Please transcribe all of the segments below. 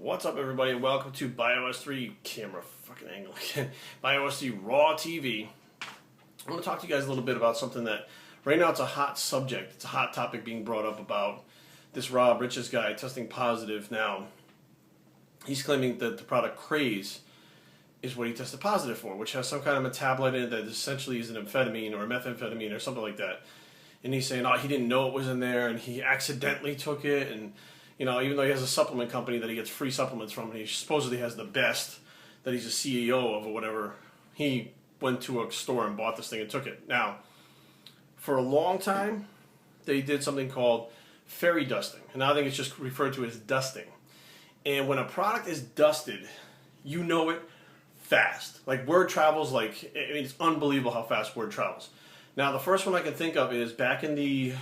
What's up, everybody, and welcome to BioS3 camera fucking angle again. BioS3 Raw TV. I'm going to talk to you guys a little bit about something that right now it's a hot subject. It's a hot topic being brought up about this Rob Riches guy testing positive. Now, he's claiming that the product Craze is what he tested positive for, which has some kind of metabolite in it that essentially is an amphetamine or a methamphetamine or something like that. And he's saying, oh, he didn't know it was in there and he accidentally took it, and even though he has a supplement company that he gets free supplements from, and he supposedly has the best, that he's a CEO of or whatever, he went to a store and bought this thing and took it. Now, for a long time, they did something called fairy dusting, and now I think it's just referred to as dusting. And when a product is dusted, you know it fast. Like, word travels it's unbelievable how fast word travels. Now, the first one I can think of is back in the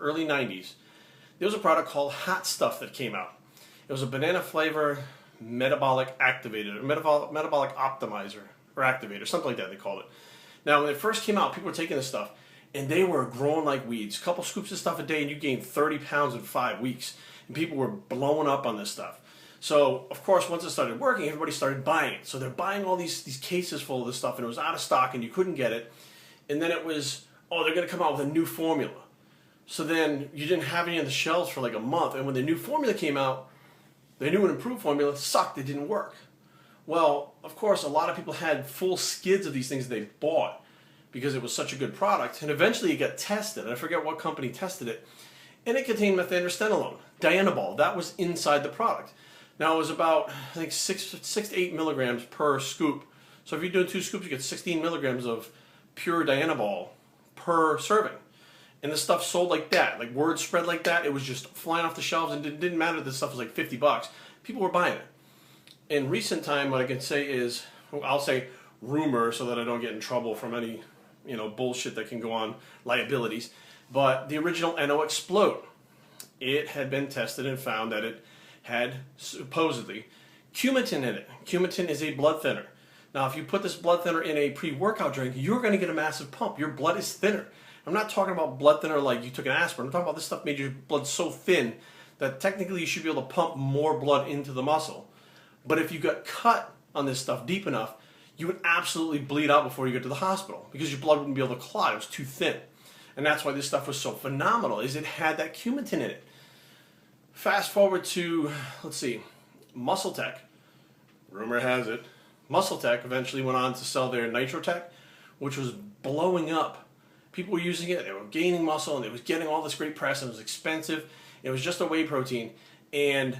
early 90s. There was a product called Hot Stuff that came out. It was a banana flavor metabolic activator, metabolic optimizer, or activator, something like that they called it. Now, when it first came out, people were taking this stuff, and they were growing like weeds. A couple scoops of stuff a day, and you gained 30 pounds in 5 weeks. And people were blowing up on this stuff. So, of course, once it started working, everybody started buying it. So they're buying all these cases full of this stuff, and it was out of stock, and you couldn't get it. And then it was, oh, they're going to come out with a new formula. So then you didn't have any on the shelves for like a month, and when the new formula came out, the new and improved formula sucked. It didn't work. Well, of course, a lot of people had full skids of these things they bought because it was such a good product, and eventually it got tested. I forget what company tested it, and it contained methanostenolone, Dianabol. That was inside the product. Now, it was about, I think, 6 to 8 milligrams per scoop. So if you're doing 2 scoops, you get 16 milligrams of pure Dianabol per serving. And the stuff sold like that, like word spread like that. It was just flying off the shelves, and it didn't matter that this stuff was like $50. People were buying it. In recent time, what I can say is, I'll say rumor so that I don't get in trouble from any, bullshit that can go on, liabilities. But the original NO Explode, it had been tested and found that it had supposedly Coumadin in it. Coumadin is a blood thinner. Now, if you put this blood thinner in a pre-workout drink, you're going to get a massive pump. Your blood is thinner. I'm not talking about blood thinner like you took an aspirin. I'm talking about this stuff made your blood so thin that technically you should be able to pump more blood into the muscle. But if you got cut on this stuff deep enough, you would absolutely bleed out before you get to the hospital because your blood wouldn't be able to clot. It was too thin. And that's why this stuff was so phenomenal, is it had that Coumadin in it. Fast forward to, let's see, Muscle Tech. Rumor has it, Muscle Tech eventually went on to sell their Nitrotech, which was blowing up. People were using it, they were gaining muscle, and it was getting all this great press, and it was expensive. It was just a whey protein, and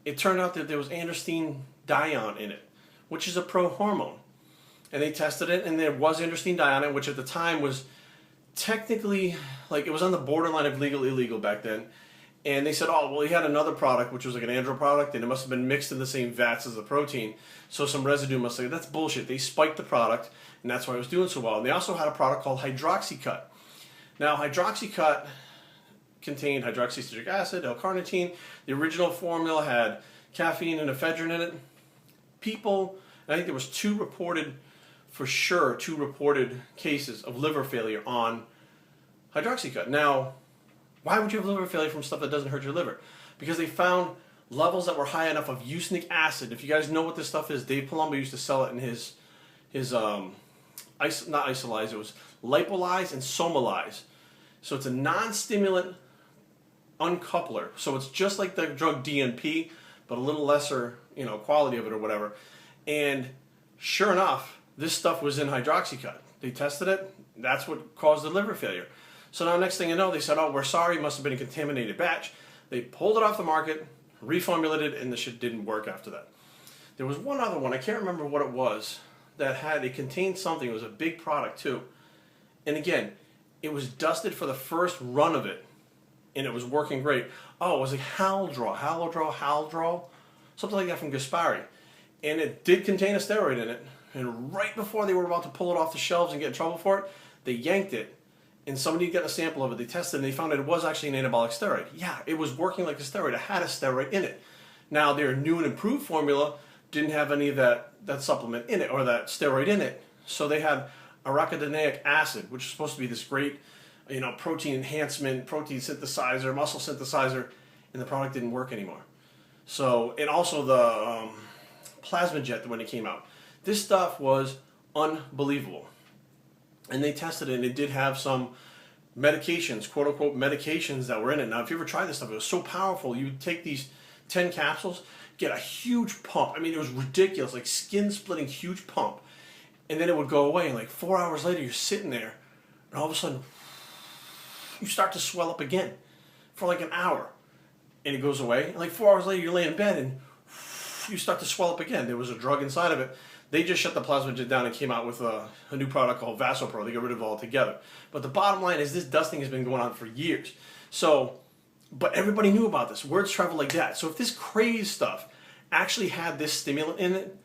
it turned out that there was androstenedione in it, which is a pro-hormone. And they tested it, and there was androstenedione in it, which at the time was technically, it was on the borderline of legal, illegal back then. And they said, oh, well, he had another product, which was like an andro product, and it must have been mixed in the same vats as the protein. So some residue must have, that's bullshit. They spiked the product, and that's why it was doing so well. And they also had a product called Hydroxycut. Now, Hydroxycut contained hydroxycitric acid, L-carnitine. The original formula had caffeine and ephedrine in it. People, I think there was two reported cases of liver failure on Hydroxycut. Now, why would you have liver failure from stuff that doesn't hurt your liver? Because they found levels that were high enough of eosinic acid. If you guys know what this stuff is, Dave Palumbo used to sell it in his not Isolyze, it was Lipolyze and Somalyze. So it's a non-stimulant uncoupler. So it's just like the drug DNP, but a little lesser, quality of it or whatever. And sure enough, this stuff was in Hydroxycut. They tested it. That's what caused the liver failure. So now next thing you know, they said, oh, we're sorry, it must have been a contaminated batch. They pulled it off the market, reformulated it, and the shit didn't work after that. There was one other one, I can't remember what it was, it contained something. It was a big product too. And again, it was dusted for the first run of it, and it was working great. Oh, it was like Haldrol, something like that from Gaspari. And it did contain a steroid in it. And right before they were about to pull it off the shelves and get in trouble for it, they yanked it. And somebody got a sample of it, they tested, and they found that it was actually an anabolic steroid. Yeah, it was working like a steroid. It had a steroid in it. Now, their new and improved formula didn't have any of that supplement in it, or that steroid in it. So they had arachidonic acid, which is supposed to be this great, protein enhancement, protein synthesizer, muscle synthesizer, and the product didn't work anymore. So, and also the plasma jet when it came out. This stuff was unbelievable. And they tested it, and it did have some medications, quote unquote medications that were in it. Now, if you ever tried this stuff, it was so powerful. You would take these 10 capsules, get a huge pump. I mean, it was ridiculous, like skin splitting, huge pump. And then it would go away, and like 4 hours later, you're sitting there, and all of a sudden, you start to swell up again for like an hour. And it goes away. And like 4 hours later, you lay in bed, and you start to swell up again. There was a drug inside of it. They just shut the plasma jet down and came out with a new product called Vasopro. They got rid of it altogether. But the bottom line is this dusting has been going on for years. So, but everybody knew about this. Words travel like that. So if this craze stuff actually had this stimulant in it,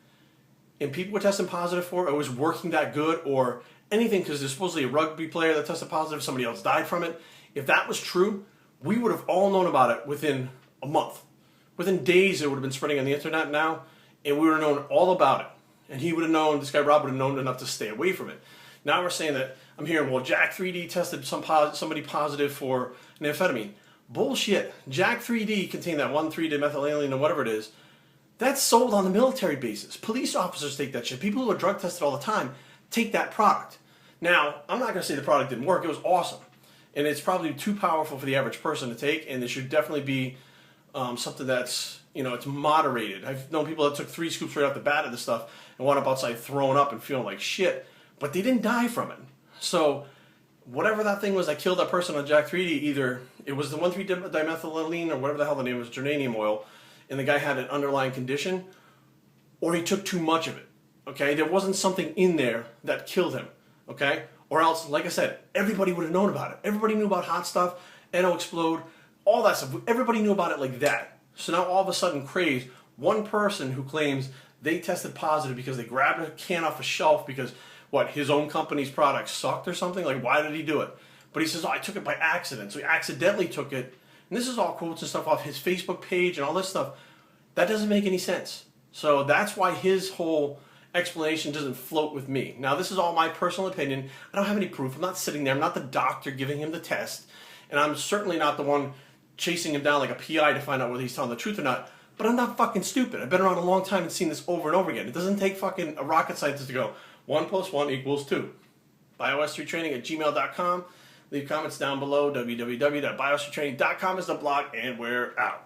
and people were testing positive for it, or it was working that good, or anything, because there's supposedly a rugby player that tested positive, somebody else died from it. If that was true, we would have all known about it within a month. Within days, it would have been spreading on the internet now, and we would have known all about it. And he would have known, this guy Rob would have known enough to stay away from it. Now we're saying that, I'm hearing, well, Jack 3D tested somebody positive for an amphetamine. Bullshit. Jack 3D contained that 1,3-dimethylaniline or whatever it is. That's sold on the military basis. Police officers take that shit. People who are drug tested all the time take that product. Now, I'm not going to say the product didn't work. It was awesome. And it's probably too powerful for the average person to take, and it should definitely be something that's, it's moderated. I've known people that took 3 scoops right off the bat of this stuff and wound up outside throwing up and feeling like shit, but they didn't die from it. So whatever that thing was that killed that person on Jack 3D, either it was the 1,3-dimethylaniline or whatever the hell the name was, geranium oil, and the guy had an underlying condition, or he took too much of it, okay? There wasn't something in there that killed him, okay? Or else, like I said, everybody would have known about it. Everybody knew about hot stuff, NO Explode, all that stuff. Everybody knew about it like that. So now all of a sudden, craze, one person who claims they tested positive because they grabbed a can off a shelf because, what, his own company's product sucked or something? Like, why did he do it? But he says, oh, I took it by accident. So he accidentally took it. And this is all quotes and stuff off his Facebook page and all this stuff. That doesn't make any sense. So that's why his whole explanation doesn't float with me. Now, this is all my personal opinion. I don't have any proof. I'm not sitting there. I'm not the doctor giving him the test. And I'm certainly not the one chasing him down like a PI to find out whether he's telling the truth or not. But I'm not fucking stupid. I've been around a long time and seen this over and over again. It doesn't take fucking a rocket scientist to go, 1 + 1 = 2. bios3training@gmail.com. Leave comments down below. www.bios3training.com is the blog, and we're out.